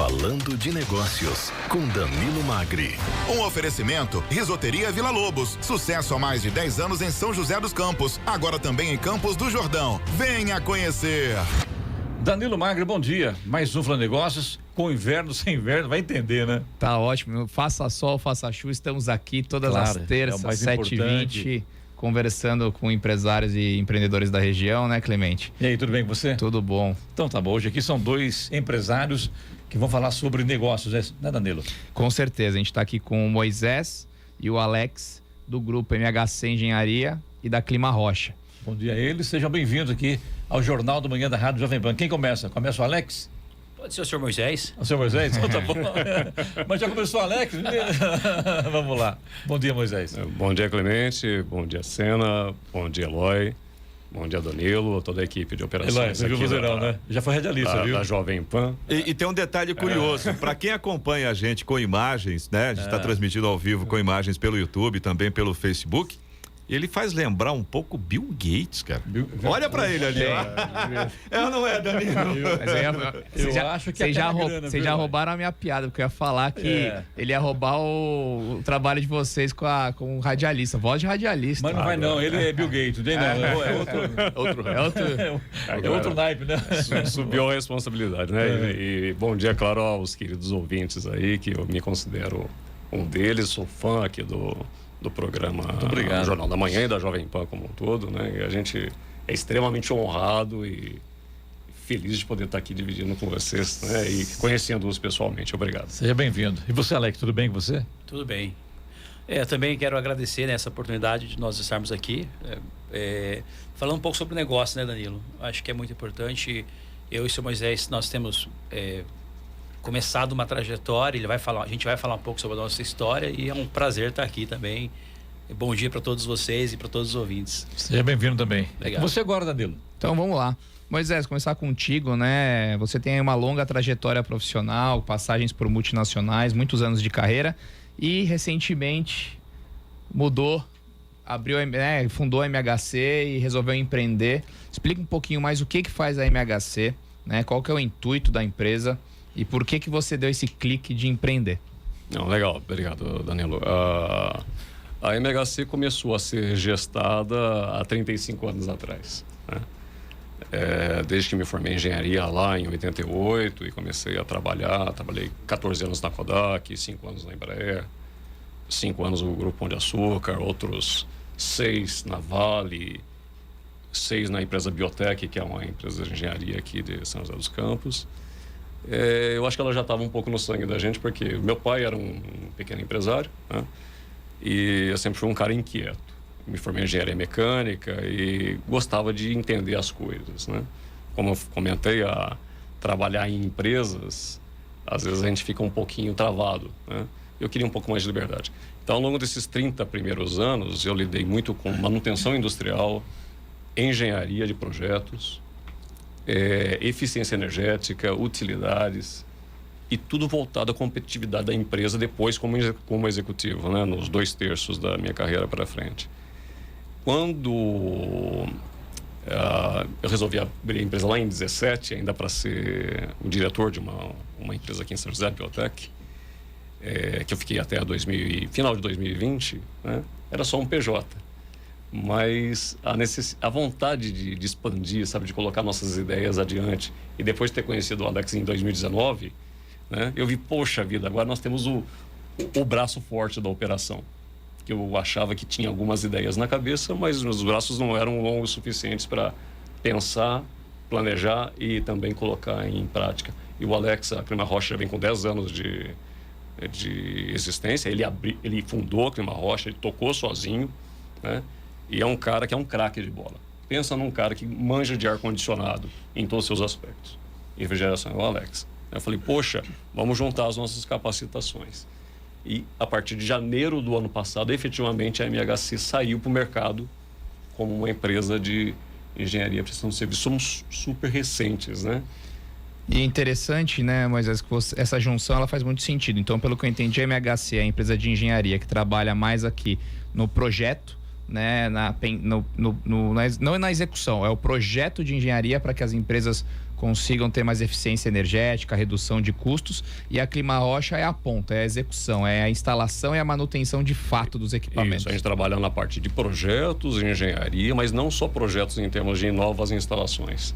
Falando de Negócios, com Danilo Magri. Um oferecimento, Risoteria Vila Lobos. Sucesso há mais de 10 anos em São José dos Campos. Agora também em Campos do Jordão. Venha conhecer. Danilo Magri, bom dia. Mais um Falando de Negócios, com inverno, sem inverno, vai entender, né? Tá ótimo. Faça sol, faça chuva, estamos aqui todas as terças, 7h20, conversando com empresários e empreendedores da região, né, Clemente? E aí, tudo bem com você? Tudo bom. Então tá bom, hoje aqui são dois empresários que vão falar sobre negócios, né, Danilo? Com certeza, a gente está aqui com o Moisés e o Alex, do grupo MHC Engenharia e da Clima Rocha. Bom dia a eles, sejam bem-vindos aqui ao Jornal da Manhã da Rádio Jovem Pan. Quem começa? Começa o Alex? Pode ser o senhor Moisés. O senhor Moisés? Então tá bom. Mas já começou o Alex? Vamos lá. Bom dia, Moisés. Bom dia, Clemente. Bom dia, Sena. Bom dia, Eloy. Bom dia, Danilo. Toda a equipe de operações. Eloy, você viu o vozeirão, né? Já foi radialista, viu? Da Jovem Pan. E tem um detalhe curioso. Para quem acompanha a gente com imagens, né? A gente está transmitindo ao vivo com imagens pelo YouTube, também pelo Facebook. Ele faz lembrar um pouco Bill Gates, cara. Olha pra ele ali, ó. É ou não é, Danilo? Eu acho que vocês já roubaram a minha piada, porque eu ia falar que ele ia roubar o trabalho de vocês com o radialista, voz de radialista. Mas não vai não, ele é Bill Gates, não é outro naipe, né? Subiu a responsabilidade, né? E bom dia, claro, aos queridos ouvintes aí, que eu me considero um deles, sou fã aqui do programa do Jornal da Manhã e da Jovem Pan como um todo, né? E a gente é extremamente honrado e feliz de poder estar aqui dividindo com vocês, né? E conhecendo-os pessoalmente. Obrigado. Seja bem-vindo. E você, Alex, tudo bem com você? Tudo bem. Também quero agradecer essa oportunidade de nós estarmos aqui falando um pouco sobre o negócio, né, Danilo? Acho que é muito importante. Eu e o senhor Moisés, nós temos começado uma trajetória, a gente vai falar um pouco sobre a nossa história e é um prazer estar aqui também. Bom dia para todos vocês e para todos os ouvintes. Seja bem-vindo também. Legal. Você agora, Danilo. Então vamos lá. Moisés, começar contigo, né? Você tem uma longa trajetória profissional, passagens por multinacionais, muitos anos de carreira e recentemente mudou, fundou a MHC e resolveu empreender. Explica um pouquinho mais o que faz a MHC, né? Qual que é o intuito da empresa? E por que você deu esse clique de empreender? Não, legal, obrigado, Danilo. A MHC começou a ser gestada há 35 anos atrás, né? Desde que me formei em engenharia lá em 88 e comecei a trabalhei 14 anos na Kodak, 5 anos na Embraer, 5 anos no Grupo Pão de Açúcar, outros 6 na Vale, 6 na empresa Biotech, que é uma empresa de engenharia aqui de São José dos Campos. Eu acho que ela já estava um pouco no sangue da gente, porque meu pai era um pequeno empresário, né? E eu sempre fui um cara inquieto. Me formei em engenharia mecânica e gostava de entender as coisas, né? Como eu comentei, trabalhar em empresas, às vezes a gente fica um pouquinho travado, né? Eu queria um pouco mais de liberdade. Então, ao longo desses 30 primeiros anos, eu lidei muito com manutenção industrial, engenharia de projetos, eficiência energética, utilidades e tudo voltado à competitividade da empresa depois como executivo, né? Nos 2/3 da minha carreira para frente. Quando eu resolvi abrir a empresa lá em 17, ainda para ser o diretor de uma empresa aqui em São José, Biotech, que eu fiquei até final de 2020, né? Era só um PJ. Mas a vontade de expandir, sabe, de colocar nossas ideias adiante. E depois de ter conhecido o Alex em 2019, né, eu vi, poxa vida, agora nós temos o braço forte da operação. Que eu achava que tinha algumas ideias na cabeça, mas os braços não eram longos o suficientes para pensar, planejar e também colocar em prática. E o Alex, a Clima Rocha, já vem com 10 anos de existência. Ele fundou a Clima Rocha, ele tocou sozinho, né? E é um cara que é um craque de bola. Pensa num cara que manja de ar-condicionado em todos os seus aspectos. Refrigeração é o Alex. Eu falei, poxa, vamos juntar as nossas capacitações. E a partir de janeiro do ano passado, efetivamente, a MHC saiu para o mercado como uma empresa de engenharia e prestação de serviço. Somos super recentes, né? E é interessante, né, Moisés, que essa junção ela faz muito sentido. Então, pelo que eu entendi, a MHC é a empresa de engenharia que trabalha mais aqui no projeto, né, não na execução, é o projeto de engenharia para que as empresas consigam ter mais eficiência energética, redução de custos, e a Clima Rocha é a ponta, é a execução, é a instalação e a manutenção de fato dos equipamentos. Isso, a gente trabalha na parte de projetos, engenharia, mas não só projetos em termos de novas instalações.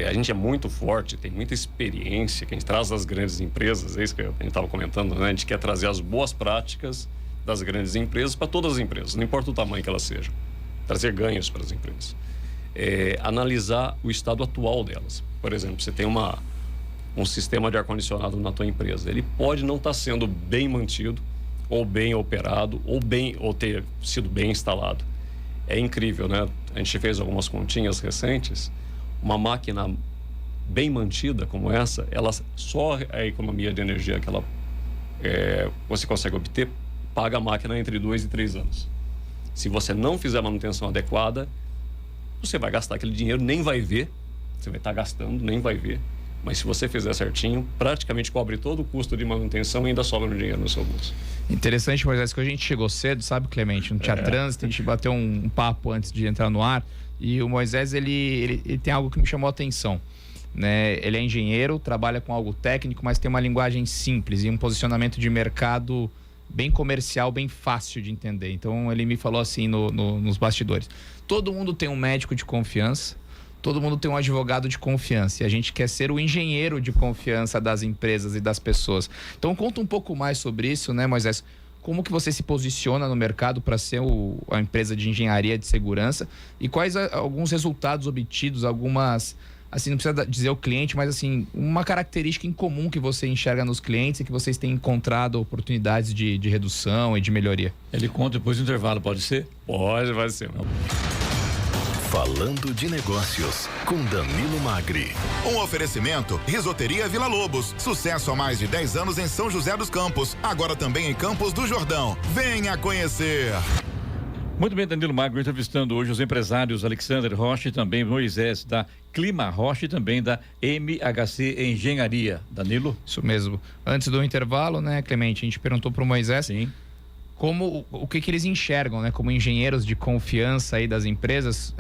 A gente é muito forte, tem muita experiência que a gente traz das grandes empresas, é isso que a gente estava comentando, né? A gente quer trazer as boas práticas das grandes empresas para todas as empresas, não importa o tamanho que elas sejam, trazer ganhos para as empresas. Analisar o estado atual delas. Por exemplo, você tem um sistema de ar-condicionado na tua empresa. Ele pode não estar sendo bem mantido, ou bem operado, ou ter sido bem instalado. É incrível, né? A gente fez algumas continhas recentes. Uma máquina bem mantida como essa, só a economia de energia que você consegue obter, paga a máquina entre 2 e 3 anos. Se você não fizer a manutenção adequada, você vai gastar aquele dinheiro, nem vai ver. Você vai estar gastando, nem vai ver. Mas se você fizer certinho, praticamente cobre todo o custo de manutenção e ainda sobra um dinheiro no seu bolso. Interessante, Moisés, que a gente chegou cedo, sabe, Clemente? Não tinha trânsito, a gente bateu um papo antes de entrar no ar. E o Moisés, ele tem algo que me chamou a atenção, né? Ele é engenheiro, trabalha com algo técnico, mas tem uma linguagem simples e um posicionamento de mercado bem comercial, bem fácil de entender. Então, ele me falou assim nos bastidores. Todo mundo tem um médico de confiança, todo mundo tem um advogado de confiança. E a gente quer ser o engenheiro de confiança das empresas e das pessoas. Então, conta um pouco mais sobre isso, né, Moisés? Como que você se posiciona no mercado para ser a empresa de engenharia de segurança? E quais alguns resultados obtidos, algumas... Assim, não precisa dizer o cliente, mas assim, uma característica em comum que você enxerga nos clientes e que vocês têm encontrado oportunidades de redução e de melhoria. Ele conta depois do intervalo, pode ser? Vai ser. Falando de Negócios, com Danilo Magri. Um oferecimento, Risoteria Vila Lobos. Sucesso há mais de 10 anos em São José dos Campos. Agora também em Campos do Jordão. Venha conhecer. Muito bem, Danilo Magri, entrevistando hoje os empresários Alexander Rocha e também Moisés da Clima Rocha e também da MHC Engenharia. Danilo? Isso mesmo. Antes do intervalo, né, Clemente, a gente perguntou para o Moisés... Sim. O que eles enxergam, né, como engenheiros de confiança aí das empresas,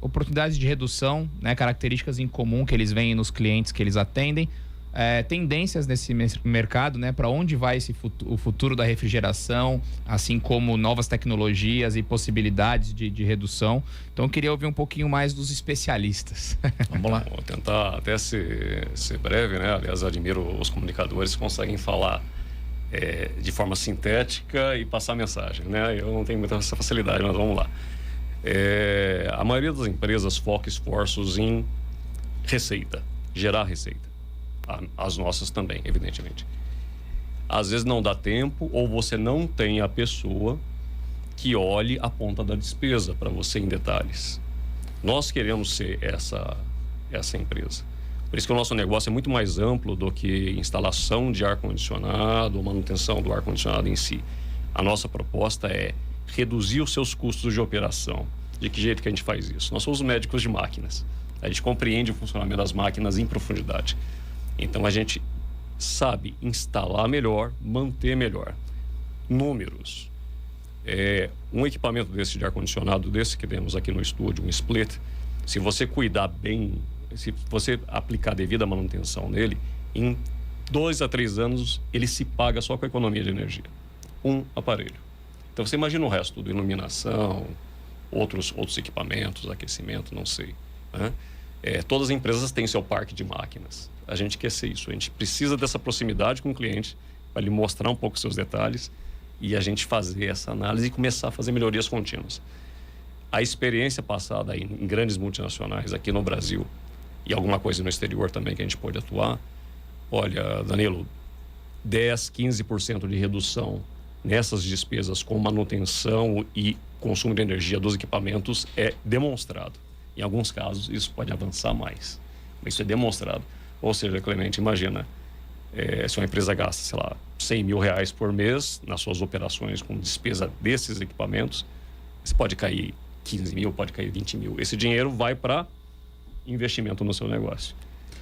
oportunidades de redução, né, características em comum que eles veem nos clientes que eles atendem, tendências nesse mercado, né, para onde vai o futuro da refrigeração, assim como novas tecnologias e possibilidades de redução. Então eu queria ouvir um pouquinho mais dos especialistas. Vamos lá. Vou tentar até ser breve, né? Aliás, admiro os comunicadores que conseguem falar de forma sintética e passar a mensagem, né? Eu não tenho muita essa facilidade, mas vamos lá. A maioria das empresas foca esforços em receita, gerar receita. As nossas também, evidentemente. Às vezes não dá tempo ou você não tem a pessoa que olhe a ponta da despesa para você em detalhes. Nós queremos ser essa empresa. Por isso que o nosso negócio é muito mais amplo do que instalação de ar-condicionado ou manutenção do ar-condicionado em si. A nossa proposta é reduzir os seus custos de operação. De que jeito que a gente faz isso? Nós somos médicos de máquinas. A gente compreende o funcionamento das máquinas em profundidade. Então a gente sabe instalar melhor, manter melhor. Números. Um equipamento desse de ar-condicionado, desse que temos aqui no estúdio, um split, se você cuidar bem, se você aplicar a devida manutenção nele, em 2 a 3 anos ele se paga só com a economia de energia. Um aparelho. Então você imagina o resto, tudo, iluminação, outros equipamentos, aquecimento, não sei, né? Todas as empresas têm seu parque de máquinas. A gente quer ser isso. A gente precisa dessa proximidade com o cliente para lhe mostrar um pouco seus detalhes e a gente fazer essa análise e começar a fazer melhorias contínuas. A experiência passada em grandes multinacionais aqui no Brasil e alguma coisa no exterior também que a gente pode atuar. Olha, Danilo, 10, 15% de redução nessas despesas com manutenção e consumo de energia dos equipamentos é demonstrado. Em alguns casos, isso pode avançar mais. Isso é demonstrado. Ou seja, Clemente, imagina, se uma empresa gasta, sei lá, R$100 mil por mês nas suas operações com despesa desses equipamentos, você pode cair 15 mil, pode cair 20 mil. Esse dinheiro vai para investimento no seu negócio.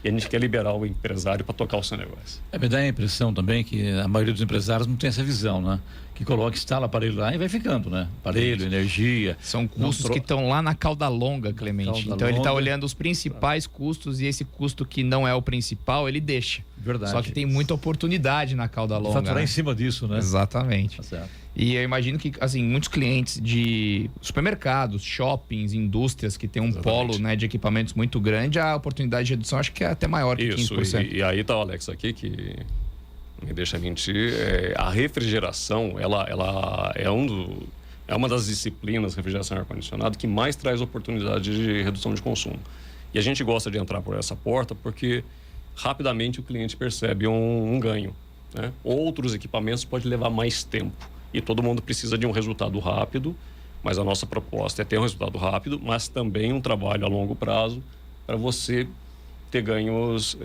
E a gente quer liberar o empresário para tocar o seu negócio. Me dá a impressão também que a maioria dos empresários não tem essa visão, né? Que coloca, instala aparelho lá e vai ficando, né? Aparelho, energia. São custos que estão lá na cauda longa, Clemente. Então ele está olhando os principais custos e esse custo que não é o principal, ele deixa. Verdade. Só que tem muita oportunidade na cauda longa. Faturar em cima disso, né? Exatamente. Tá certo. E eu imagino que, assim, muitos clientes de supermercados, shoppings, indústrias que tem um polo, né, de equipamentos muito grande, a oportunidade de redução acho que é até maior que 15%. E aí tá o Alex aqui que me deixa mentir. A refrigeração, ela é uma das disciplinas, refrigeração e ar-condicionado, que mais traz oportunidade de redução de consumo. E a gente gosta de entrar por essa porta porque rapidamente o cliente percebe um ganho, né? Outros equipamentos pode levar mais tempo. E todo mundo precisa de um resultado rápido, mas a nossa proposta é ter um resultado rápido, mas também um trabalho a longo prazo para você ter ganhos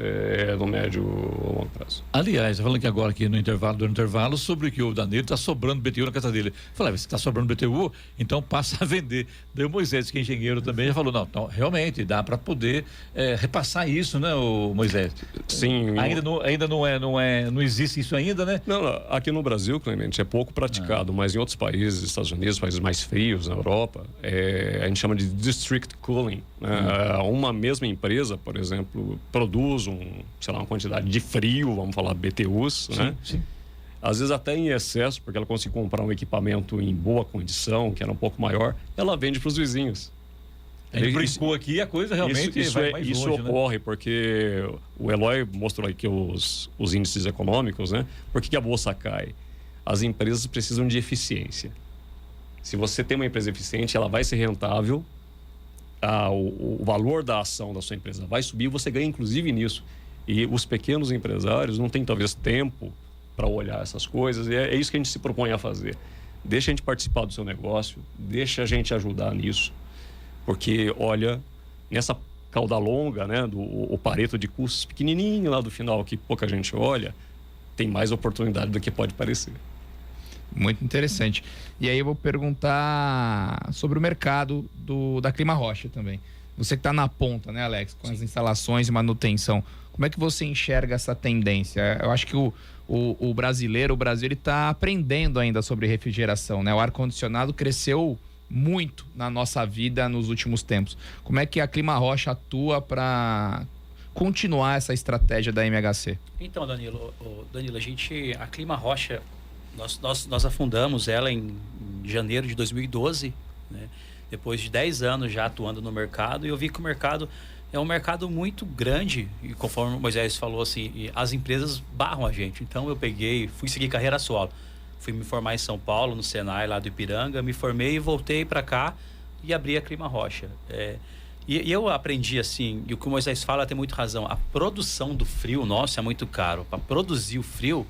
no médio ou longo prazo. Aliás, falando aqui agora aqui no intervalo, sobre que o Danilo está sobrando BTU na casa dele. Falei, você está sobrando BTU, então passa a vender. Daí o Moisés, que é engenheiro também, já falou, não, então, realmente dá para poder repassar isso, né, o Moisés? Sim. Ainda não existe isso ainda, né? Não, aqui no Brasil, Clemente, é pouco praticado, mas em outros países, Estados Unidos, países mais frios, na Europa, a gente chama de district cooling, né? Uma mesma empresa, por exemplo, produz uma quantidade de frio, vamos falar BTUs, né? Sim. Às vezes até em excesso, porque ela consegue comprar um equipamento em boa condição, que era um pouco maior, ela vende para os vizinhos. A gente brincou aqui, a coisa realmente vai mais isso longe, ocorre, né? Porque o Eloy mostrou aqui os índices econômicos, né? Por que a bolsa cai? As empresas precisam de eficiência. Se você tem uma empresa eficiente, ela vai ser rentável, o valor da ação da sua empresa vai subir, você ganha inclusive nisso. E os pequenos empresários não têm talvez tempo para olhar essas coisas, e é isso que a gente se propõe a fazer. Deixa a gente participar do seu negócio, deixa a gente ajudar nisso, porque olha, nessa cauda longa, né, o Pareto de custos pequenininho lá do final, que pouca gente olha, tem mais oportunidade do que pode parecer. Muito interessante. E aí eu vou perguntar sobre o mercado da Clima Rocha também. Você que está na ponta, né, Alex, com as instalações e manutenção. Como é que você enxerga essa tendência? Eu acho que o Brasil está aprendendo ainda sobre refrigeração, né? O ar-condicionado cresceu muito na nossa vida nos últimos tempos. Como é que a Clima Rocha atua para continuar essa estratégia da MHC? Então, Danilo, a Clima Rocha, nós afundamos ela em janeiro de 2012, né? Depois de 10 anos já atuando no mercado, e eu vi que o mercado é um mercado muito grande, e conforme o Moisés falou, assim, as empresas barram a gente. Então eu fui seguir carreira solo. Fui me formar em São Paulo, no Senai, lá do Ipiranga, me formei e voltei para cá e abri a Clima Rocha. E eu aprendi assim, e o que o Moisés fala tem muito razão, a produção do frio nosso é muito caro. Para produzir o frio,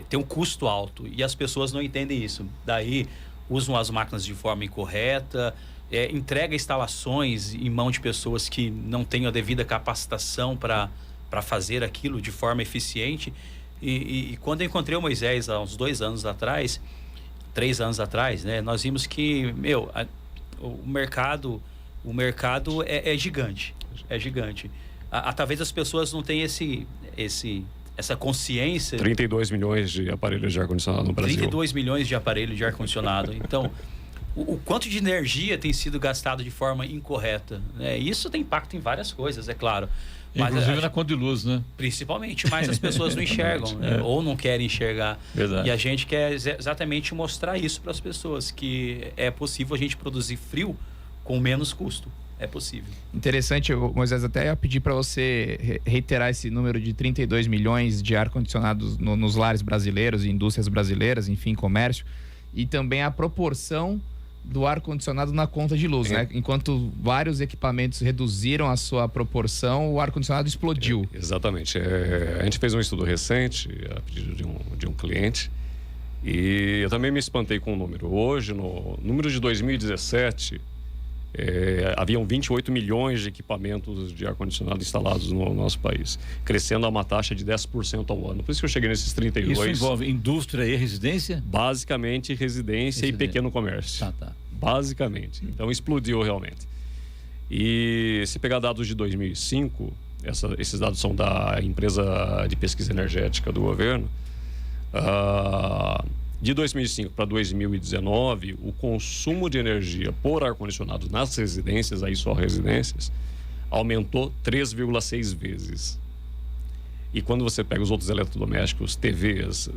tem um custo alto, e as pessoas não entendem isso. Daí usam as máquinas de forma incorreta, entrega instalações em mão de pessoas que não têm a devida capacitação para fazer aquilo de forma eficiente. E quando eu encontrei o Moisés há uns 3 anos atrás, né, nós vimos que, o mercado é gigante. É gigante. Talvez as pessoas não tenham essa consciência. 32 milhões de aparelhos de ar-condicionado no Brasil. 32 milhões de aparelhos de ar-condicionado. Então, o quanto de energia tem sido gastado de forma incorreta, né? Isso tem impacto em várias coisas, é claro. Mas inclusive na conta de luz, né? Principalmente, mas as pessoas não enxergam, né? Ou não querem enxergar. Verdade. E a gente quer exatamente mostrar isso para as pessoas, que é possível a gente produzir frio com menos custo. É possível. Interessante, Moisés, até ia pedir para você reiterar esse número de 32 milhões de ar-condicionados nos lares brasileiros, indústrias brasileiras, enfim, comércio, e também a proporção do ar-condicionado na conta de luz, né? Enquanto vários equipamentos reduziram a sua proporção, o ar-condicionado explodiu. Exatamente. A gente fez um estudo recente, a pedido de um cliente, e eu também me espantei com o número. Hoje, no número de 2017... haviam 28 milhões de equipamentos de ar-condicionado instalados no nosso país, crescendo a uma taxa de 10% ao ano. Por isso que eu cheguei nesses 32. Isso envolve indústria e residência? Basicamente residência e pequeno comércio. Tá. Basicamente. Então explodiu realmente. E se pegar dados de 2005, esses dados são da empresa de pesquisa energética do governo, de 2005 para 2019, o consumo de energia por ar-condicionado nas residências, aí só residências, aumentou 3,6 vezes. E quando você pega os outros eletrodomésticos, TVs,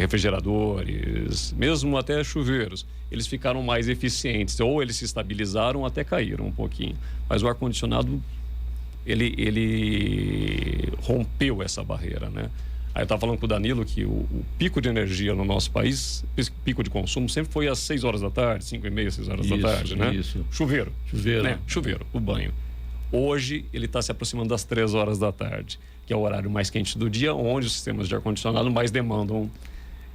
refrigeradores, mesmo até chuveiros, eles ficaram mais eficientes, ou eles se estabilizaram, até caíram um pouquinho. Mas o ar-condicionado, ele rompeu essa barreira, né? Aí eu estava falando com o Danilo que o pico de energia no nosso país, pico de consumo, sempre foi às 6 horas da tarde, 5h30, 6 horas da tarde, né? Isso. Chuveiro. Chuveiro. Né? Chuveiro, o banho. Hoje, ele está se aproximando das 3 horas da tarde, que é o horário mais quente do dia, onde os sistemas de ar-condicionado mais demandam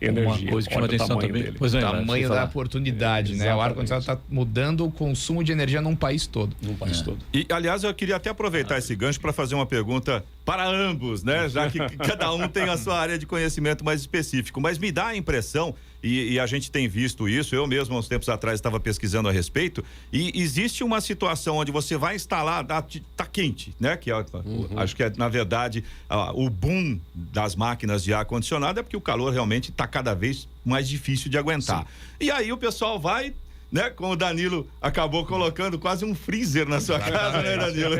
energia. Uma coisa que chama atenção também. Dele. Pois é, O tamanho da oportunidade, né? O ar-condicionado está mudando o consumo de energia num país todo. Num país todo. E, aliás, eu queria até aproveitar esse gancho para fazer uma pergunta para ambos, né? Já que cada um tem a sua área de conhecimento mais específico. Mas me dá a impressão, e a gente tem visto isso, eu mesmo, há uns tempos atrás, estava pesquisando a respeito, e existe uma situação onde você vai instalar, tá quente, né? Que acho que é, na verdade, o boom das máquinas de ar-condicionado é porque o calor realmente está cada vez mais difícil de aguentar. Sim. E aí o pessoal vai, né? Como o Danilo acabou colocando quase um freezer na sua casa, né, Danilo?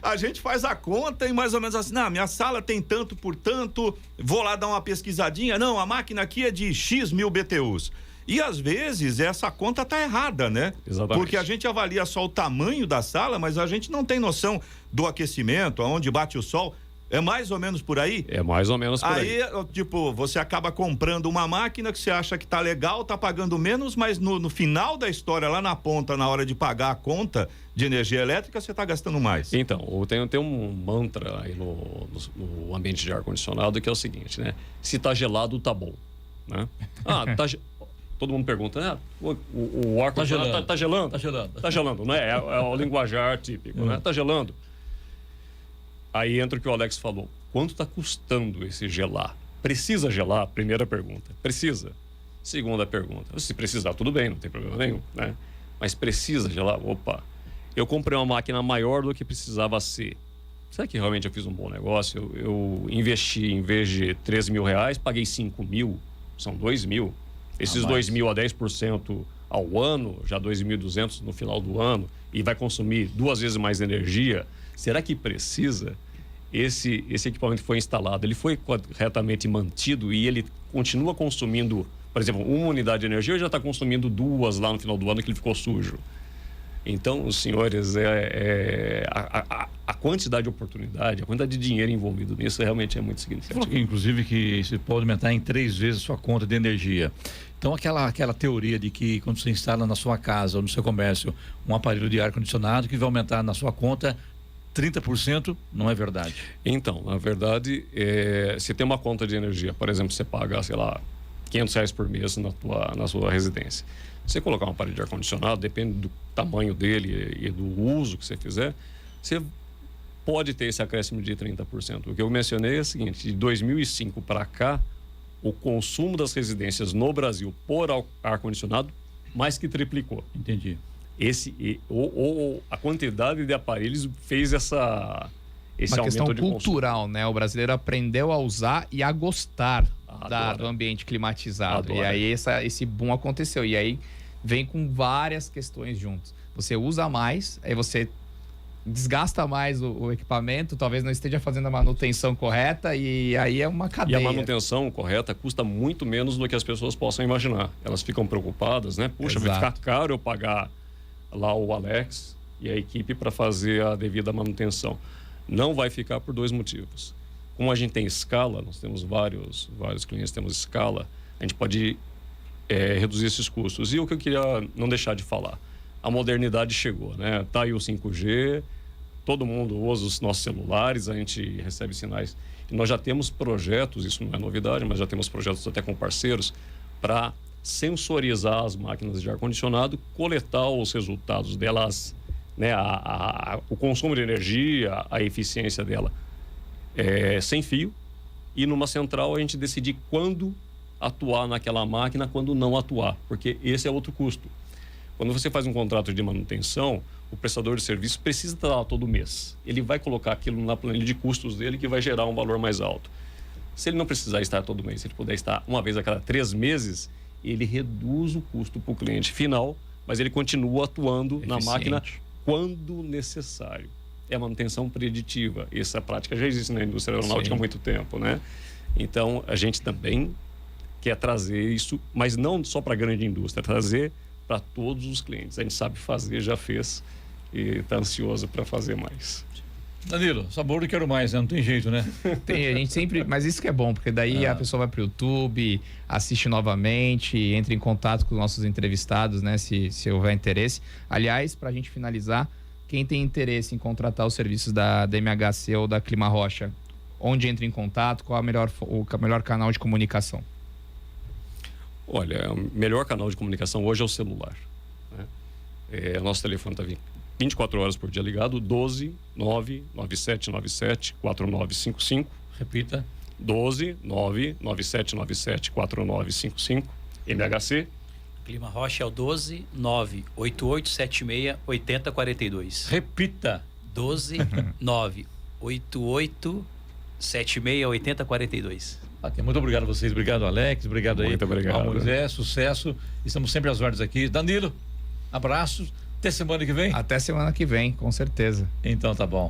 A gente faz a conta e mais ou menos assim, minha sala tem tanto por tanto, vou lá dar uma pesquisadinha, não, a máquina aqui é de X mil BTUs. E às vezes essa conta tá errada, né? Exatamente. Porque a gente avalia só o tamanho da sala, mas a gente não tem noção do aquecimento, aonde bate o sol. É mais ou menos por aí? É mais ou menos por aí. Aí, tipo, você acaba comprando uma máquina que você acha que tá legal, tá pagando menos, mas no final da história, lá na ponta, na hora de pagar a conta de energia elétrica, você tá gastando mais. Então, tem um mantra aí no ambiente de ar-condicionado que é o seguinte, né? Se tá gelado, tá bom, né? Todo mundo pergunta, né? O ar-condicionado tá gelando? Tá gelando. Tá gelando, né? É o linguajar típico, né? Tá gelando. Aí entra o que o Alex falou. Quanto está custando esse gelar? Precisa gelar? Primeira pergunta. Precisa. Segunda pergunta. Se precisar, tudo bem, não tem problema nenhum, né? Mas precisa gelar? Opa, eu comprei uma máquina maior do que precisava ser. Será que realmente eu fiz um bom negócio? Eu investi, em vez de 13 mil reais, paguei 5 mil. São 2 mil. Esses 2 mil a 10% ao ano, já 2.200 no final do ano, e vai consumir 2 vezes mais energia. Será que precisa? Esse equipamento foi instalado, ele foi corretamente mantido e ele continua consumindo, por exemplo, uma unidade de energia, já está consumindo 2 lá no final do ano que ele ficou sujo. Então, os senhores, a quantidade de oportunidade, a quantidade de dinheiro envolvido nisso realmente é muito significativa. Você falou que, inclusive, que você pode aumentar em 3 vezes a sua conta de energia. Então, aquela teoria de que quando você instala na sua casa ou no seu comércio um aparelho de ar-condicionado que vai aumentar na sua conta 30%, não é verdade. Então, na verdade, se tem uma conta de energia, por exemplo, você paga, sei lá, R$500 por mês na sua residência. Você colocar um aparelho de ar-condicionado, depende do tamanho dele e do uso que você fizer, você pode ter esse acréscimo de 30%. O que eu mencionei é o seguinte, de 2005 para cá, o consumo das residências no Brasil por ar-condicionado mais que triplicou. Entendi. A quantidade de aparelhos fez esse uma aumento questão de cultural, consumo. né? O brasileiro aprendeu a usar e a gostar Adora. do ambiente climatizado. Adora. E aí esse boom aconteceu. E aí vem com várias questões juntos. Você usa mais, aí você desgasta mais o equipamento, talvez não esteja fazendo a manutenção correta e aí é uma cadeia. E a manutenção correta custa muito menos do que as pessoas possam imaginar. Elas ficam preocupadas, né? Puxa, Exato. vai ficar caro eu pagar lá o Alex e a equipe para fazer a devida manutenção. Não vai ficar por 2 motivos. Como a gente tem escala, nós temos vários clientes, temos escala, a gente pode reduzir esses custos. E o que eu queria não deixar de falar, a modernidade chegou, né? Tá aí o 5G, todo mundo usa os nossos celulares, a gente recebe sinais. E nós já temos projetos, isso não é novidade, mas já temos projetos até com parceiros para sensorizar as máquinas de ar-condicionado, coletar os resultados delas, né? O consumo de energia, a eficiência dela sem fio, e numa central a gente decidir quando atuar naquela máquina, quando não atuar, porque esse é outro custo. Quando você faz um contrato de manutenção, o prestador de serviço precisa estar lá todo mês. Ele vai colocar aquilo na planilha de custos dele, que vai gerar um valor mais alto. Se ele não precisar estar todo mês, se ele puder estar uma vez a cada 3 meses, ele reduz o custo para o cliente final, mas ele continua atuando na máquina quando necessário. É a manutenção preditiva. Essa prática já existe na indústria aeronáutica há muito tempo, né? Então, a gente também quer trazer isso, mas não só para a grande indústria, trazer para todos os clientes. A gente sabe fazer, já fez e está ansioso para fazer mais. Danilo, sabor eu quero mais, né? Não tem jeito, né? Tem, a gente sempre, mas isso que é bom, porque daí a pessoa vai para o YouTube, assiste novamente, entra em contato com os nossos entrevistados, né? Se houver interesse. Aliás, para a gente finalizar, quem tem interesse em contratar os serviços da MHC ou da Clima Rocha, onde entra em contato? Qual o melhor canal de comunicação? Olha, o melhor canal de comunicação hoje é o celular, né? O nosso telefone está 24 horas por dia ligado, 12 99797 4955. Repita. 12 99797 4955. MHC. Clima Rocha é o 12 98876 8042. Repita. 12 98876 8042. Muito obrigado a vocês, obrigado Alex, obrigado aí obrigado. ao Moisés, sucesso. Estamos sempre às ordens aqui. Danilo, abraços. Até semana que vem? Até semana que vem, com certeza. Então tá bom.